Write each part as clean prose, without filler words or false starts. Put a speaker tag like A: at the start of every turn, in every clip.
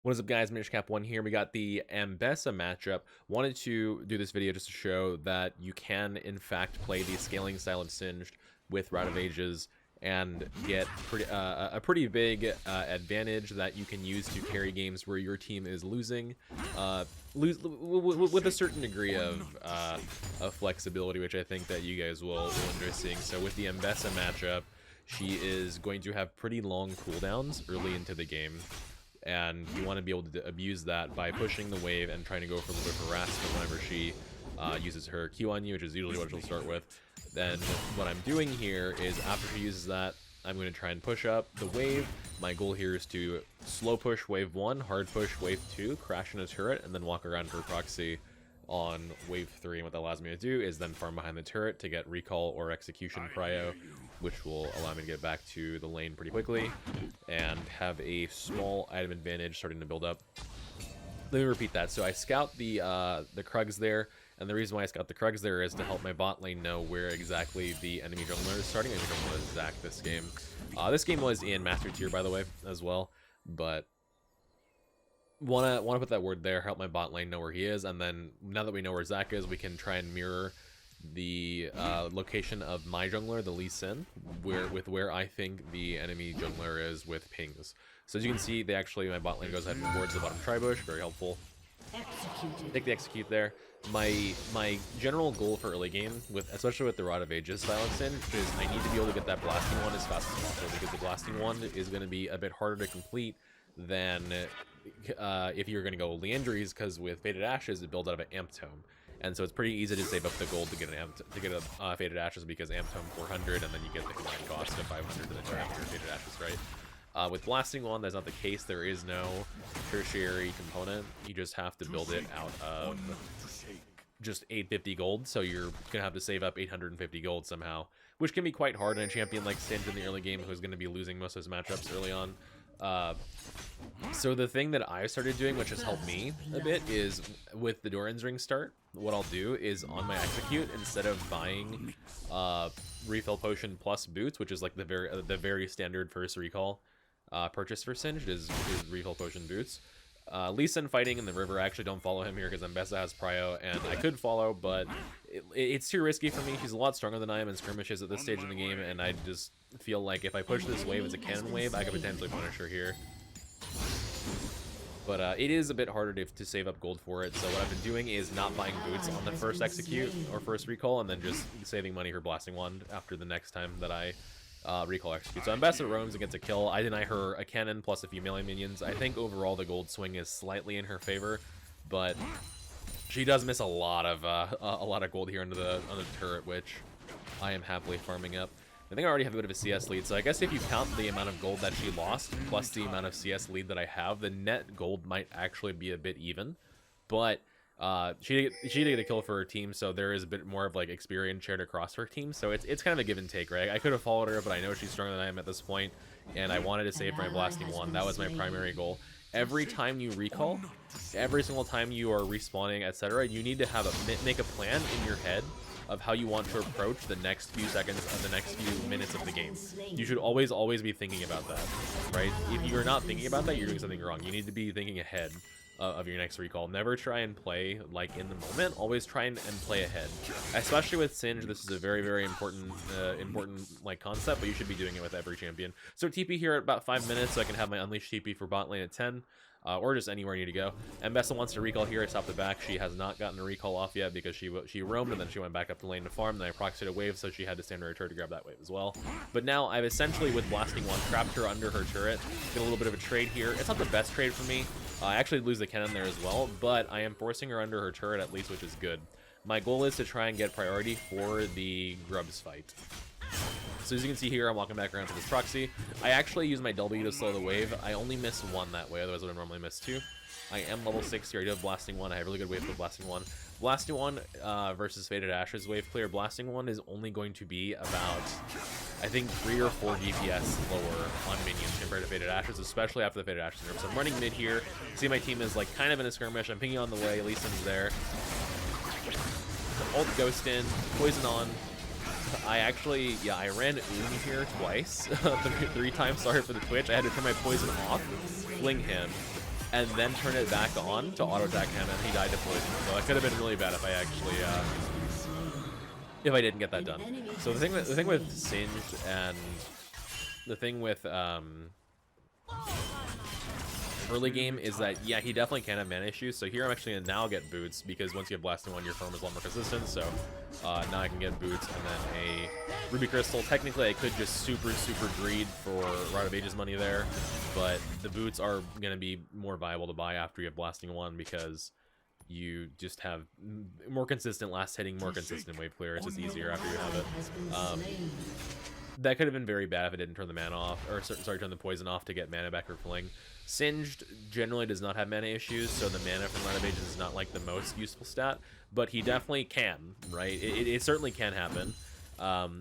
A: What is up, guys? MinishCap1 here. We got the Ambessa matchup. Wanted to do this video just to show that you can, in fact, play the scaling style of Singed with Rout of Ages and get a pretty big advantage that you can use to carry games where your team is losing, with a certain degree of flexibility, which I think that you guys will enjoy seeing. So with the Ambessa matchup, she is going to have pretty long cooldowns early into the game, and you want to be able to abuse that by pushing the wave and trying to go for a little bit of harassment whenever she uses her Q on you, which is usually what she'll start with. Then what I'm doing here is after she uses that, I'm going to try and push up the wave. My goal here is to slow push wave 1, hard push wave 2, crash in a turret, and then walk around for proxy on wave 3. And what that allows me to do is then farm behind the turret to get recall or execution prio, which will allow me to get back to the lane pretty quickly and have a small item advantage starting to build up. Let me repeat that. So I scout the Krugs there, and the reason why I scout the Krugs there is to help my bot lane know where exactly the enemy jungler is starting. Enemy jungler is Zac this game. This game was in Master Tier, by the way, as well, but wanna put that word there, help my bot lane know where he is, and then now that we know where Zac is, we can try and mirror the location of my jungler, the Lee Sin, where I think the enemy jungler is with pings. So as you can see, my bot lane goes ahead and wards the bottom tribush, very helpful. Take the execute there. My general goal for early game, especially with the Rout of Ages style of Sin, is I need to be able to get that blasting one as fast as possible, because the blasting one is going to be a bit harder to complete than if you're going to go Liandry's, because with Faded Ashes it builds out of an Amp Tome. And so it's pretty easy to save up the gold to get a Faded Ashes, because Amp Tome 400, and then you get the combined cost of 500 to the turn after Faded Ashes, right? With Blasting One, that's not the case. There is no tertiary component. You just have to build it out of just 850 gold, so you're gonna have to save up 850 gold somehow, which can be quite hard in a champion like Singed in the early game, who's going to be losing most of his matchups early on. So the thing that I started doing, which has helped me a bit, is with the Doran's Ring start, what I'll do is on my execute, instead of buying refill potion plus boots, which is like the very standard first recall purchase for Singed is refill potion boots. Lee Sin fighting in the river, I actually don't follow him here because Ambessa has prio, and I could follow, but it's too risky for me. He's a lot stronger than I am in skirmishes at this stage in the game, and I just feel like if I push this wave as a cannon wave, I could potentially punish her here. But it is a bit harder to save up gold for it, so what I've been doing is not buying boots on the first execute or first recall, and then just saving money for Blasting Wand after the next time that I recall execute. So Ambessa roams and gets a kill. I deny her a cannon plus a few melee minions. I think overall the gold swing is slightly in her favor, but she does miss a lot of gold here on the turret, which I am happily farming up. I think I already have a bit of a CS lead, so I guess if you count the amount of gold that she lost plus the amount of CS lead that I have, the net gold might actually be a bit even. But she did get a kill for her team, so there is a bit more of like experience shared across her team, so it's kind of a give and take, right? I could have followed her, but I know she's stronger than I am at this point, and I wanted to save my Blasting One. That was my primary goal. Every time you recall, every single time you are respawning, etc., you need to have make a plan in your head of how you want to approach the next few seconds of the next few minutes of the game. You should always be thinking about that, right? If you're not thinking about that, you're doing something wrong. You need to be thinking ahead of your next recall. Never try and play like in the moment. Always try and play ahead. Especially with Singed, this is a very important like concept, but you should be doing it with every champion. So TP here at about 5 minutes, so I can have my Unleashed TP for bot lane at 10. Or just anywhere you need to go. Ambessa wants to recall here. I stopped the back. She has not gotten a recall off yet because she roamed and then she went back up the lane to farm. Then I proxied a wave, so she had to stand her turret to grab that wave as well. But now I've essentially, with Blasting One, trapped her under her turret. Get a little bit of a trade here. It's not the best trade for me. I actually lose the cannon there as well, but I am forcing her under her turret at least, which is good. My goal is to try and get priority for the Grubs fight. So as you can see here, I'm walking back around to this proxy. I actually use my W to slow the wave. I only miss one that way, otherwise I would normally miss two. I am level 6 here. I do have Blasting One. I have really good wave for Blasting One. Blasting One versus Faded Ashes wave clear. Blasting One is only going to be about, I think, 3 or 4 DPS lower on minions compared to Faded Ashes, especially after the Faded Ashes nerf. So I'm running mid here. See, my team is like kind of in a skirmish. I'm pinging on the way. Lee Sin's there. Ult Ghost in. Poison on. I ran here twice, 3 times, sorry for the twitch. I had to turn my poison off, fling him, and then turn it back on to auto attack him, and he died to poison. So that could have been really bad if I actually if I didn't get that done. So the thing with Singed and the thing with early game is that, yeah, he definitely can have mana issues. So here I'm actually gonna now get boots, because once you have Blasting One, your farm is a lot more consistent. So now I can get boots and then a Ruby Crystal. Technically I could just super greed for Rite of Ages money there, but the boots are gonna be more viable to buy after you have Blasting One, because you just have more consistent last hitting, more consistent wave clear. It's just easier after you have it. That could have been very bad if it didn't turn the mana off, or sorry, turn the poison off to get mana back for Fling. Singed generally does not have mana issues, so the mana from Rite of Ages is not like the most useful stat, but he definitely can, right? It certainly can happen,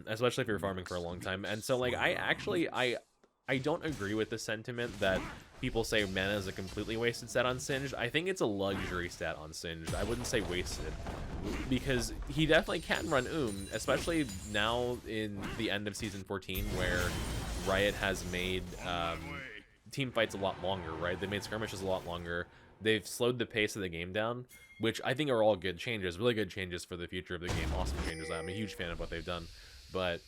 A: especially if you're farming for a long time. And so, like, I don't agree with the sentiment that people say mana is a completely wasted stat on Singed. I think it's a luxury stat on Singed. I wouldn't say wasted, because he definitely can run especially now in the end of Season 14, where Riot has made team fights a lot longer, right? They made skirmishes a lot longer. They've slowed the pace of the game down, which I think are all good changes, really good changes for the future of the game. Awesome changes. I'm a huge fan of what they've done, but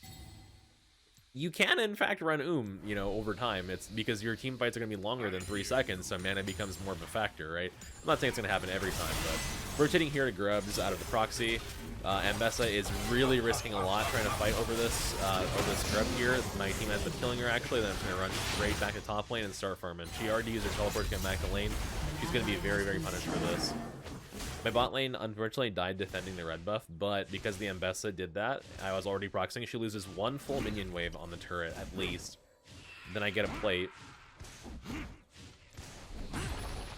A: you can in fact run you know, over time. It's because your team fights are going to be longer than 3 seconds, so mana becomes more of a factor, right? I'm not saying it's going to happen every time, but rotating here to Grubs out of the proxy. Ambessa is really risking a lot trying to fight over this Grub here. My team ends up killing her, actually. Then I'm going to run straight back to top lane and start farming. She already used her teleport to get back to lane. She's going to be very punished for this. My bot lane unfortunately died defending the red buff, but because the Ambessa did that, I was already proxying. She loses 1 full minion wave on the turret, at least. Then I get a plate.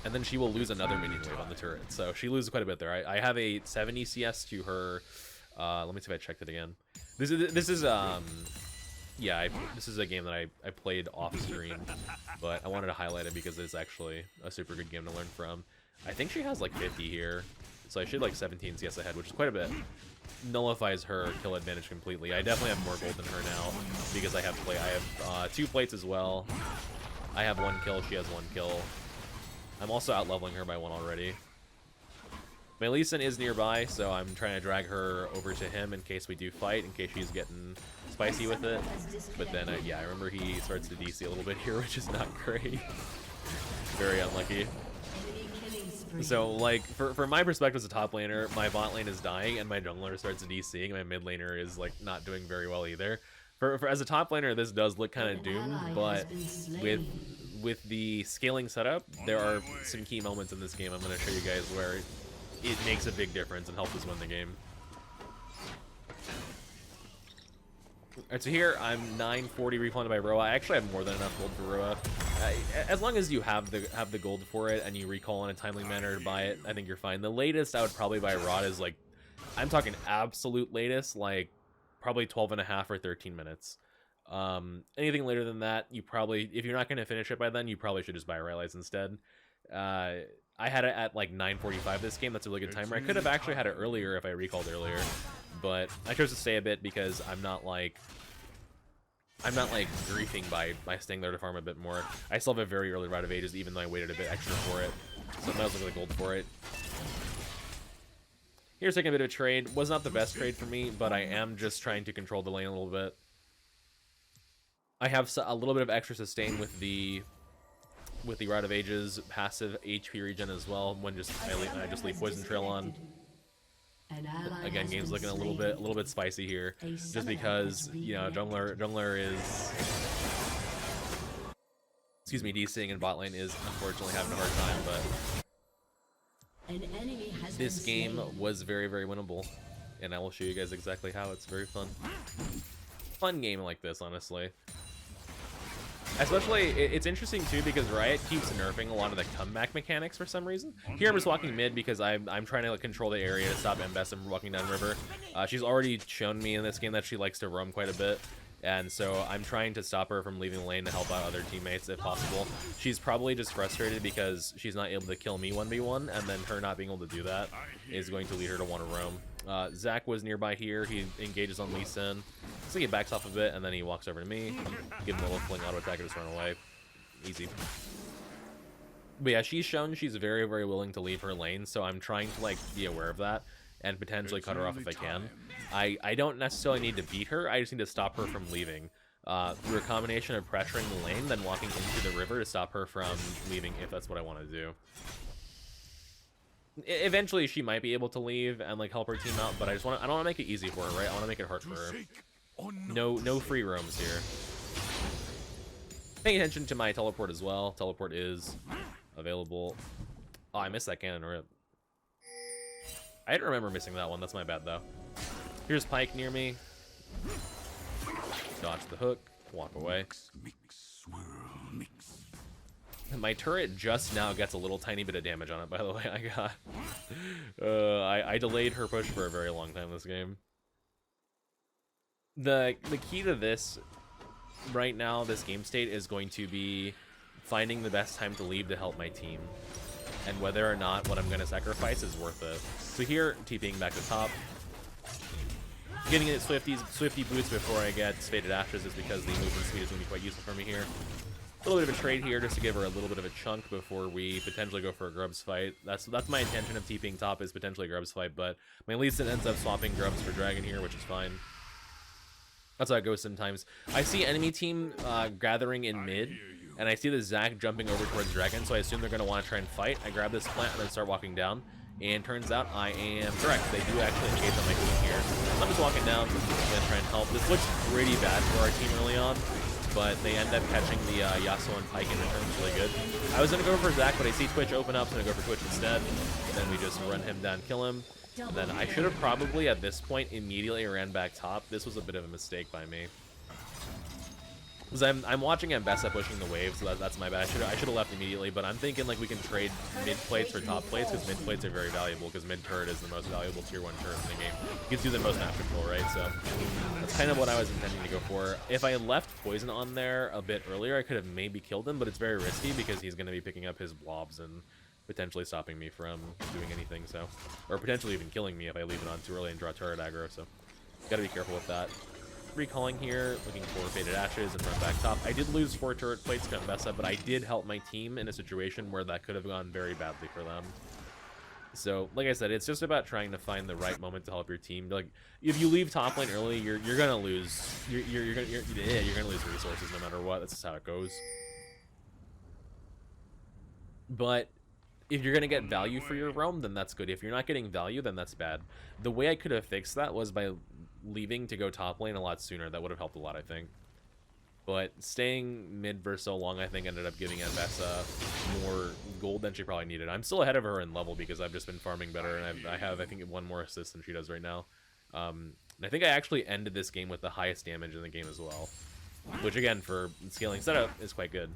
A: And then she will lose another minion wave on the turret. So she loses quite a bit there. I have a 70 CS to her. Let me see if I checked it again. This is yeah, this is a game that I played off stream, but I wanted to highlight it because it's actually a super good game to learn from. I think she has like 50 here, so I should like 17 CS ahead, which is quite a bit. Nullifies her kill advantage completely. I definitely have more gold than her now because I have 2 plates as well. I have 1 kill, she has 1 kill. I'm also out leveling her by 1 already. My Lee Sin is nearby, so I'm trying to drag her over to him in case we do fight, in case she's getting spicy with it. But then, yeah, I remember he starts to DC a little bit here, which is not great. Very unlucky. So, like, for my perspective as a top laner, my bot lane is dying, and my jungler starts DCing, and my mid laner is, like, not doing very well either. As a top laner, this does look kind of doomed, but with the scaling setup, there are some key moments in this game I'm going to show you guys where it makes a big difference and helps us win the game. Alright, so here I'm 940 refunded by Roa. I actually have more than enough gold for Roa. As long as you have the gold for it and you recall in a timely manner to buy it, I think you're fine. The latest I would probably buy Rod is, like, I'm talking absolute latest, like probably 12.5 or 13 minutes. Anything later than that, you probably, if you're not going to finish it by then, you probably should just buy Rylai's instead. I had it at like 9:45 this game. That's a really good timer. I could have actually had it earlier if I recalled earlier, but I chose to stay a bit because I'm not like griefing by staying there to farm a bit more. I still have a very early Rite of Ages, even though I waited a bit extra for it, so I might as well get the gold for it. Here's taking a bit of a trade. Was not the best trade for me, but I am just trying to control the lane a little bit. I have a little bit of extra sustain with the Rite of Ages passive HP regen as well when I just leave Poison Trail on. Again, game's looking a little bit spicy here, just because, you know, jungler is, excuse me, DCing in bot lane is unfortunately having a hard time, but this game was very, very winnable, and I will show you guys exactly how. It's very fun game like this, honestly. Especially, it's interesting too because Riot keeps nerfing a lot of the comeback mechanics for some reason. Here I'm just walking mid because I'm trying to, like, control the area to stop Ambessa from walking down river. She's already shown me in this game that she likes to roam quite a bit, and so I'm trying to stop her from leaving the lane to help out other teammates if possible. She's probably just frustrated because she's not able to kill me 1v1, and then her not being able to do that is going to lead her to want to roam. Zach was nearby here. He engages on Lee Sin. So he backs off a bit, and then he walks over to me. Give him a little fling auto attack and just run away. Easy. But yeah, she's shown she's very, very willing to leave her lane, so I'm trying to like be aware of that and potentially cut her off if I can. I don't necessarily need to beat her, I just need to stop her from leaving. Through a combination of pressuring the lane, then walking into the river to stop her from leaving if that's what I want to do. Eventually she might be able to leave and like help her team out, but I don't want to make it easy for her, right? I want to make it hard for her. No free roams here. Paying attention to my teleport as well. Teleport is available. Oh, I missed that cannon rip. I didn't remember missing that one. That's my bad though. Here's Pyke near me. Dodge the hook. Walk away.
B: Mix, swirl, mix.
A: My turret just now gets a little tiny bit of damage on it, by the way. I delayed her push for a very long time this game. The key to this right now, this game state, is going to be finding the best time to leave to help my team, and whether or not what I'm going to sacrifice is worth it. So here, TPing back to top. Getting it Swifty boots before I get Faded Ashes is because the movement speed is going to be quite useful for me here. A little bit of a trade here just to give her a little bit of a chunk before we potentially go for a Grubs fight. That's my intention of TPing top, is potentially a Grubs fight, but my Lee Sin ends up swapping Grubs for Dragon here, which is fine. That's how it goes sometimes. I see enemy team gathering in mid, and I see the Zac jumping over towards Dragon, so I assume they're going to want to try and fight. I grab this plant and then start walking down, and turns out I am correct. They do actually engage on my team here. I'm just walking down, going to try and help. This looks pretty bad for our team early on, but they end up catching the Yasuo and Pyke in return, which is really good. I was going to go for Zac, but I see Twitch open up, so I'm going to go for Twitch instead. And then we just run him down, kill him. And then I should have probably, at this point, immediately ran back top. This was a bit of a mistake by me. Because I'm watching Mbessa pushing the wave, so that's my bad. I should have left immediately, but I'm thinking like we can trade mid plates for top plates, because mid plates are very valuable, because mid turret is the most valuable tier 1 turret in the game. You can do the most map control, right? So that's kind of what I was intending to go for. If I had left poison on there a bit earlier, I could have maybe killed him, but it's very risky because he's going to be picking up his blobs and potentially stopping me from doing anything, so, or potentially even killing me if I leave it on too early and draw turret aggro, so gotta be careful with that. Recalling here, looking for Faded Ashes and run back top. I did lose 4 turret plates to Mbessa, but I did help my team in a situation where that could have gone very badly for them. So, like I said, it's just about trying to find the right moment to help your team. Like, if you leave top lane early, you're gonna lose. You're gonna lose resources no matter what. That's just how it goes. But if you're gonna get value for your roam, then that's good. If you're not getting value, then that's bad. The way I could have fixed that was by leaving to go top lane a lot sooner. That would have helped a lot, I think. But staying mid for so long, I think, ended up giving Mbessa more gold than she probably needed. I'm still ahead of her in level because I've just been farming better, and I have, I think, 1 more assist than she does right now. And I think I actually ended this game with the highest damage in the game as well, which, again, for scaling setup, is quite good.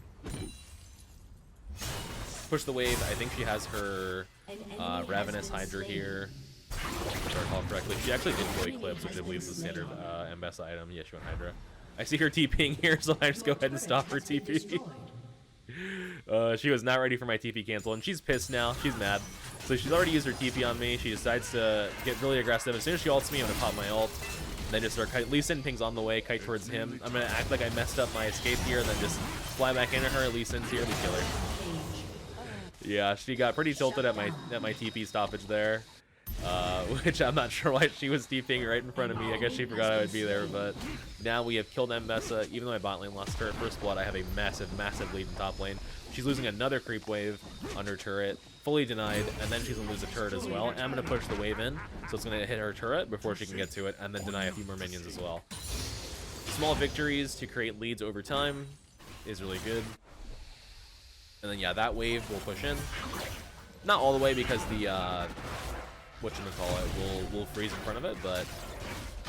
A: Push the wave. I think she has her Ravenous Hydra here. If I recall correctly. She actually did go Eclipse, which I believe is the standard Mbessa item. Yeah, she went Hydra. I see her TPing here, so I just go ahead and stop her TP. She was not ready for my TP cancel, and she's pissed now. She's mad. So she's already used her TP on me. She decides to get really aggressive. As soon as she ults me, I'm going to pop my ult. And then just start kite. Lee Sin pings on the way, kite towards him. I'm going to act like I messed up my escape here, and then just fly back into her. Lee Sin's here, we kill her. Yeah, she got pretty tilted at my TP stoppage there. Which I'm not sure why she was TPing right in front of me. I guess she forgot I would be there, but now we have killed Mbessa. Even though my bot lane lost turret first blood, I have a massive lead in top lane. She's losing another creep wave on her turret, fully denied, and then she's gonna lose a turret as well. And I'm gonna push the wave in, so it's gonna hit her turret before she can get to it, and then deny a few more minions as well. Small victories to create leads over time is really good. And then yeah, that wave will push in. Not all the way because the will freeze in front of it, but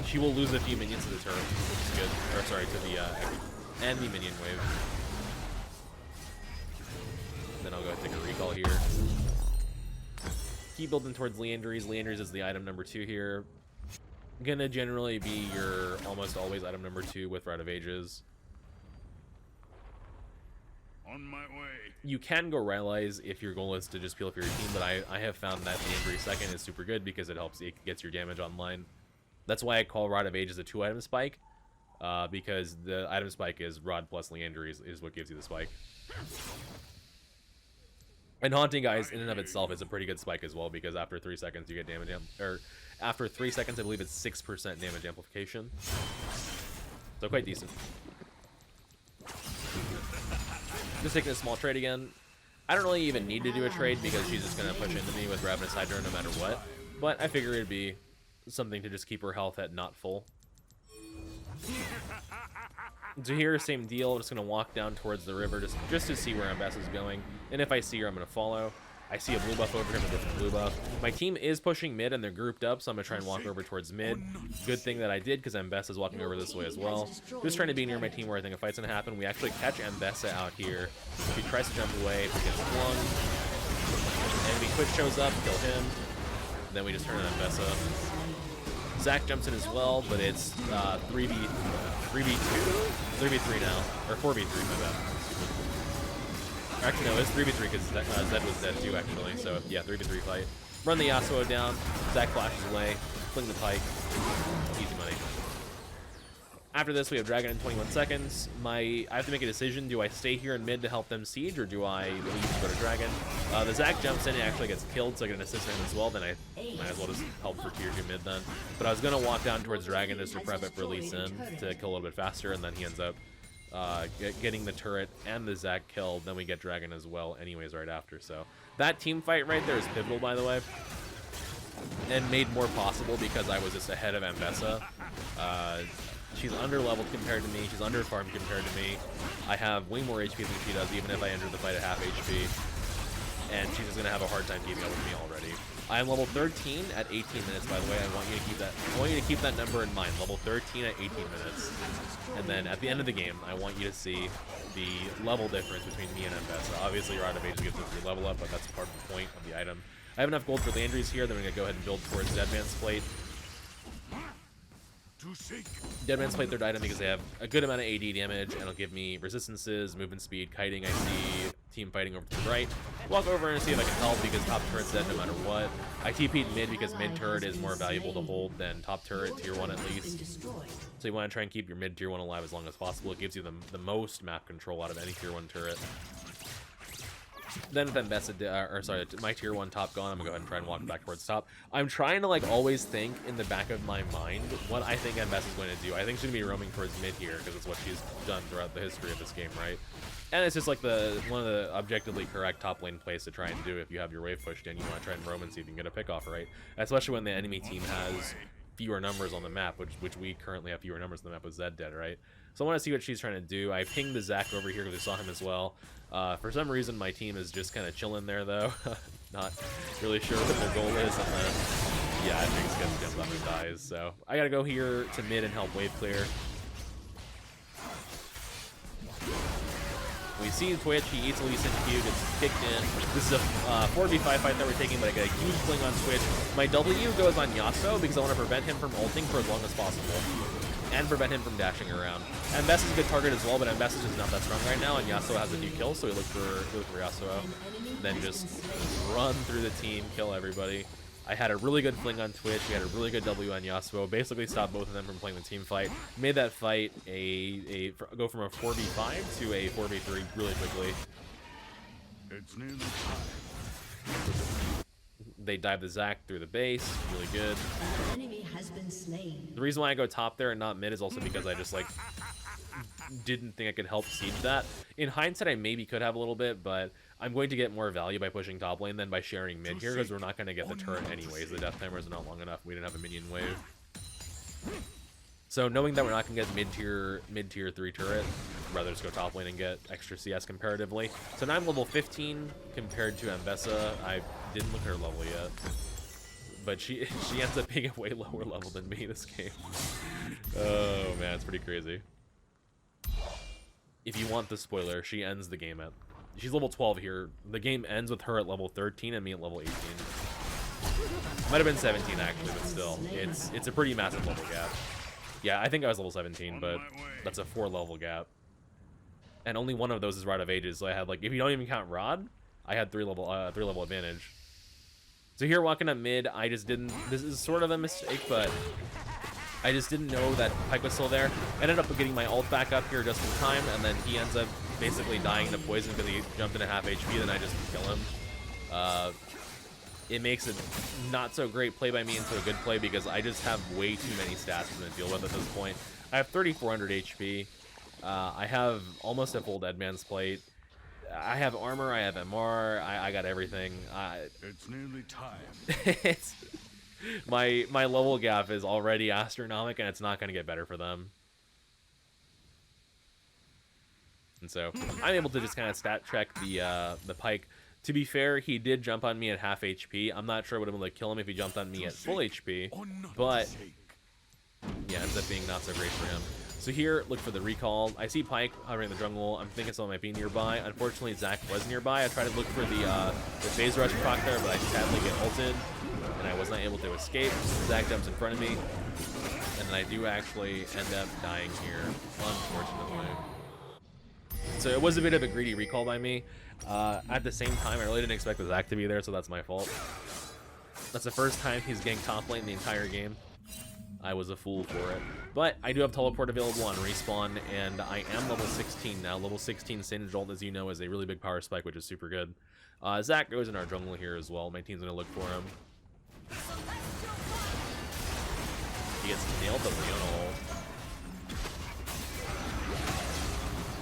A: she will lose a few minions to the turret, which is good. Or sorry, to the and the minion wave. Then I'll go take a recall here. Keep building towards Liandry's. Liandry's is the item number 2 here. Gonna generally be your almost always item number 2 with Rite of Ages.
B: On my way.
A: You can go Rylai's if your goal is to just peel for your team, but I have found that Liandry second is super good because it gets your damage online. That's why I call Rod of Ages a 2-item spike, because the item spike is Rod plus Liandry is what gives you the spike. And Haunting Guys in and of itself is a pretty good spike as well, because after 3 seconds you get damage, or after 3 seconds I believe it's 6% damage amplification. So quite decent. Just taking a small trade again. I don't really even need to do a trade because she's just going to push into me with Ravenous Hydra no matter what. But I figure it'd be something to just keep her health at not full. So here, same deal. I'm just going to walk down towards the river just to see where Ambessa is going. And if I see her, I'm going to follow. I see a blue buff over him, a different blue buff. My team is pushing mid and they're grouped up, so I'm going to try and walk over towards mid. Good thing that I did, because Ambessa is walking over this way as well. Just trying to be near my team where I think a fight's going to happen. We actually catch Ambessa out here. She tries to jump away, she gets flung. Enemy Twitch shows up, kill him. Then we just turn on Ambessa. Zac jumps in as well, but it's 3v2? 3v3 now. Or 4v3, my bad. Actually, no, it's 3v3 because Zed was dead too, actually. So, yeah, 3v3 fight. Run the Yasuo down. Zac flashes away. Fling the pike. Easy money. After this, we have Dragon in 21 seconds. I have to make a decision. Do I stay here in mid to help them siege, or do I leave to go to Dragon? The Zac jumps in and actually gets killed, so I get an assist on him as well. Then I might as well just help for tier 2 mid then. But I was going to walk down towards Dragon just to prep it for Lee Sin to kill a little bit faster, and then he ends up getting the turret and the Zac killed. Then we get Dragon as well anyways right after. So that team fight right there is pivotal, by the way, and made more possible because I was just ahead of Ambessa. She's under-leveled compared to me. She's under-farmed compared to me. I have way more HP than she does, even if I enter the fight at half HP. And she's just going to have a hard time keeping up with me already. I am level 13 at 18 minutes, by the way. I want you to keep that number in mind. Level 13 at 18 minutes. And then at the end of the game, I want you to see the level difference between me and Ambessa. Obviously, your Rod of Ages gives us your level up, but that's part of the point of the item. I have enough gold for Landry's here. Then we're going to go ahead and build towards Deadman's Plate. Deadman's Plate, third item, because they have a good amount of AD damage, and it'll give me resistances, movement speed, kiting. I see team fighting over to the right. Walk over and see if I can help, because top turret's dead no matter what. I TP'd mid because mid turret is more valuable to hold than top turret, tier 1 at least. So you want to try and keep your mid tier 1 alive as long as possible. It gives you the most map control out of any tier 1 turret. Then with Ambessa, my tier 1 top gone, I'm gonna go ahead and try and walk back towards top. I'm trying to like always think in the back of my mind what I think Ambessa's going to do. I think she's gonna be roaming towards mid here because it's what she's done throughout the history of this game, right? And it's just like one of the objectively correct top lane plays to try and do if you have your wave pushed in. You want to try and roam and see if you can get a pick off, right? Especially when the enemy team has fewer numbers on the map, which we currently have fewer numbers on the map with Zed dead, right? So I want to see what she's trying to do. I pinged the Zac over here because I saw him as well. For some reason, my team is just kind of chilling there, though. Not really sure what their goal is. And then, yeah, I think it's going to jump up and dies. So I got to go here to mid and help wave clear. We see Twitch, he eats Lee Sin Q, gets kicked in. This is a 4v5 fight that we're taking, but I get a huge fling on Twitch. My W goes on Yasuo because I want to prevent him from ulting for as long as possible. And prevent him from dashing around. Ambessa's a good target as well, but Ambessa's just not that strong right now, and Yasuo has a few kills, so we look for Yasuo. Then just run through the team, kill everybody. I had a really good fling on Twitch, we had a really good W on Yasuo, basically stopped both of them from playing the team fight. Made that fight go from a 4v5 to a 4v3 really quickly.
B: It's nearly time.
A: They dive the Zac through the base, really good.
C: An enemy has been slain.
A: The reason why I go top there and not mid is also because I just like didn't think I could help siege that. In hindsight, I maybe could have a little bit, but I'm going to get more value by pushing top lane than by sharing mid here because we're not going to get the turret anyways. The death timer is not long enough. We didn't have a minion wave. So knowing that we're not going to get mid-tier 3 turret, I'd rather just go top lane and get extra CS comparatively. So now I'm level 15 compared to Ambessa. I didn't look at her level yet. But she ends up being a way lower level than me this game. Oh man, it's pretty crazy. If you want the spoiler, she ends the game at... She's level 12 here. The game ends with her at level 13 and me at level 18. Might have been 17 actually, but still. It's a pretty massive level gap. Yeah, I think I was level 17, but that's a 4 level gap. And only one of those is Rod of Ages, so I had like, if you don't even count Rod, I had 3 level advantage. So here walking up mid, I just didn't, this is sort of a mistake, but I just didn't know that Pyke was still there. I ended up getting my ult back up here just in time, and then he ends up basically dying to poison because he jumped into half HP, then I just kill him. it makes a not so great play by me into a good play because I just have way too many stats to deal with at this point. I have 3,400 HP. I have almost a full Dead Man's Plate. I have armor, I have MR, I got everything.
B: It's nearly time.
A: It's, my level gap is already astronomical, and it's not going to get better for them. And so I'm able to just kind of stat check the Pyke. To be fair, he did jump on me at half HP. I'm not sure I would have been able to kill him if he jumped on me at full HP, but yeah, ends up being not so great for him. So here, look for the recall. I see Pyke hovering in the jungle. I'm thinking someone might be nearby. Unfortunately, Zac was nearby. I tried to look for the phase rush proc there, but I sadly get ulted, and I was not able to escape. Zac jumps in front of me, and then I do actually end up dying here, unfortunately. So it was a bit of a greedy recall by me. At the same time, I really didn't expect the Zac to be there, so that's my fault. That's the first time he's getting top lane the entire game. I was a fool for it. But I do have teleport available on respawn, and I am level 16 now. Level 16 Singed Ult, as you know, is a really big power spike, which is super good. Zac goes in our jungle here as well. My team's going to look for him. He gets nailed the Leona ult.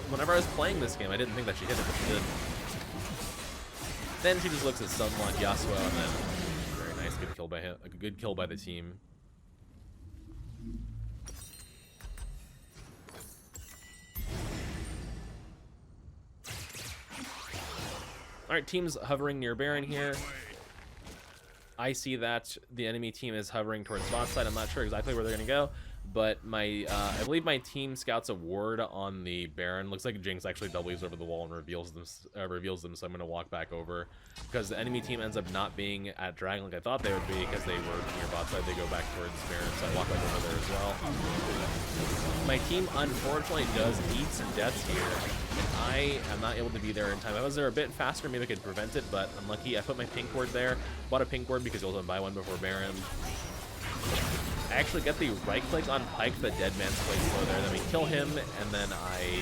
A: Whenever I was playing this game, I didn't think that she hit it, but she did. Then she just looks at Sunlock Yasuo, and then very nice, good kill by him, a good kill by the team. Alright, team's hovering near Baron here. I see that the enemy team is hovering towards bot side. I'm not sure exactly where they're going to go, but I believe my team scouts a ward on the Baron. Looks like Jinx actually W's over the wall and reveals them, so I'm going to walk back over. Because the enemy team ends up not being at Dragon like I thought they would be, because they were near bot side. They go back towards Baron, so I walk back over there as well. My team unfortunately does eat some deaths here, and I am not able to be there in time. If I was there a bit faster, maybe I could prevent it, but unlucky. I put my pink ward there. Bought a pink ward because you also buy one before Baron. I actually get the right click on Pyke, the Dead Man's Plate slow there. Then we kill him, and then I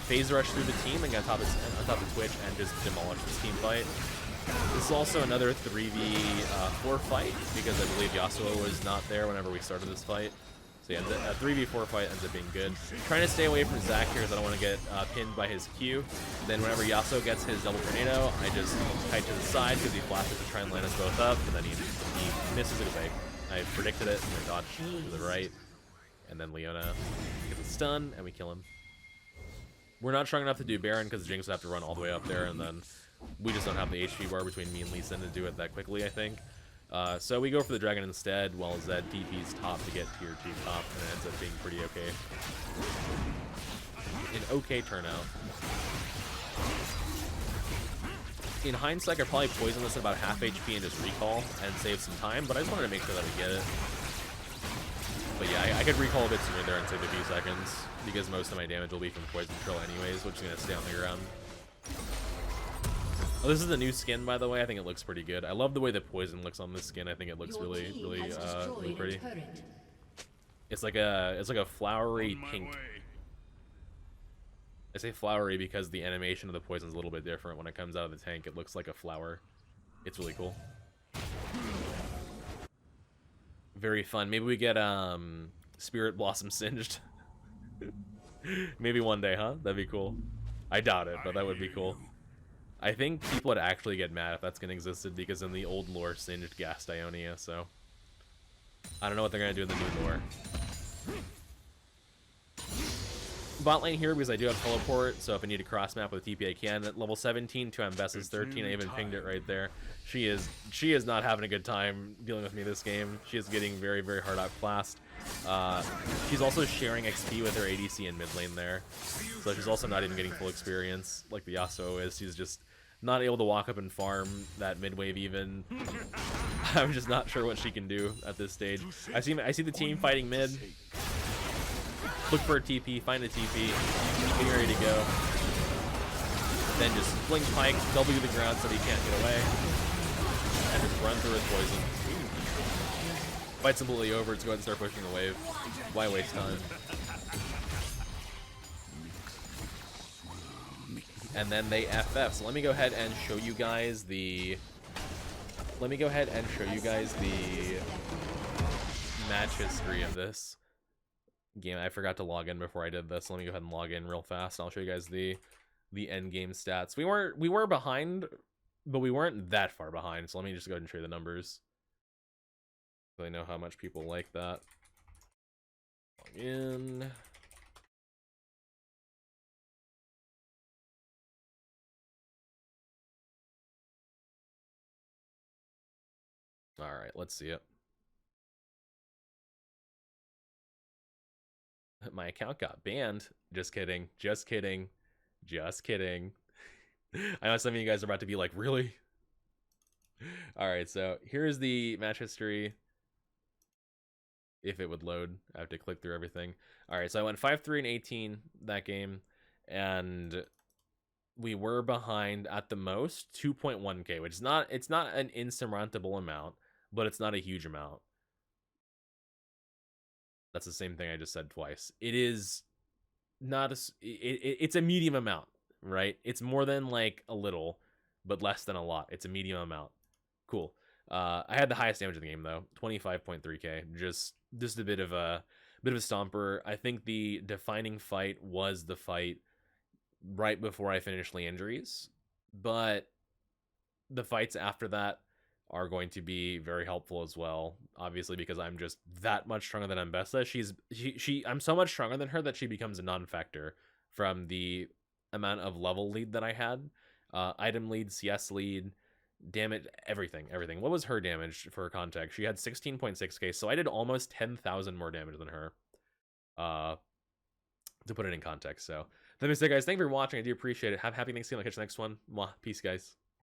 A: phase rush through the team and get on top of Twitch and just demolish this team fight. This is also another 3v4 fight because I believe Yasuo was not there whenever we started this fight. So yeah, a 3v4 fight ends up being good. Trying to stay away from Zac here because I don't want to get pinned by his Q. Then whenever Yasuo gets his double tornado, I just kite to the side because he flashes to try and land us both up, and then he misses it away. I predicted it, and then dodge to the right, and then Leona gets a stun, and we kill him. We're not strong enough to do Baron because Jinx would have to run all the way up there, and then we just don't have the HP bar between me and Lee Sin to do it that quickly, I think. So we go for the dragon instead, while Zed DP's top to get tier 2 top, and it ends up being pretty okay. An okay turnout. In hindsight, I probably poison this at about half HP and just recall and save some time, but I just wanted to make sure that we get it. But yeah, I could recall a bit sooner there and save a few seconds, because most of my damage will be from Poison Trill anyways, which is going to stay on the ground. Oh, this is a new skin, by the way. I think it looks pretty good. I love the way the poison looks on this skin. I think it looks really pretty. It's like a flowery pink. I say flowery because the animation of the poison is a little bit different. When it comes out of the tank, it looks like a flower. It's really cool. Very fun. Maybe we get Spirit Blossom Singed. Maybe one day, huh? That'd be cool. I doubt it, but that would be cool. I think people would actually get mad if that skin existed, because in the old lore, Singed gassed Ionia, so I don't know what they're going to do in the new lore. Bot lane here because I do have teleport, so if I need to cross map with TP I can. At level 17 to Ambessa's 13, I even pinged it right there. She is not having a good time dealing with me this game. She is getting very, very hard outclassed. She's also sharing XP with her ADC in mid lane there, so she's also not even getting full experience like the Yasuo is. She's just not able to walk up and farm that mid wave even. I'm just not sure what she can do at this stage. I see the team fighting mid. Look for a TP, find a TP, getting ready to go. Then just fling Pyke, W the ground so he can't get away, and just run through his poison. Fight's completely over, let's go ahead and start pushing the wave. Why waste time? And then they FF. So let me go ahead and show you guys the let me go ahead and show you guys the match history of this game. I forgot to log in before I did this. Let me go ahead and log in real fast. I'll show you guys the end game stats. We were behind, but we weren't that far behind. So let me just go ahead and show you the numbers, so I know how much people like that. Log in. All right, let's see it. My account got banned. Just kidding. Just kidding. Just kidding. I know some of you guys are about to be like, really? All right, so here's the match history. If it would load, I have to click through everything. All right, so I went 5-3 and 18 that game, and we were behind at the most 2.1k, which is not, it's not an insurmountable amount, but it's not a huge amount. That's the same thing I just said twice. It is not a, it's a medium amount, right? It's more than like a little, but less than a lot. It's a medium amount. Cool. I had the highest damage in the game though, 25.3k. Just a bit of a stomper. I think the defining fight was the fight right before I finished Liandry's, but the fights after that are going to be very helpful as well, obviously, because I'm just that much stronger than Ambessa. I'm so much stronger than her that she becomes a non-factor from the amount of level lead that I had. Item lead, CS lead, damage, everything. What was her damage for context? She had 16.6k, so I did almost 10,000 more damage than her, to put it in context. So that being said, guys, thank you for watching. I do appreciate it. Have a happy Thanksgiving. I'll catch you next one. Mwah. Peace, guys.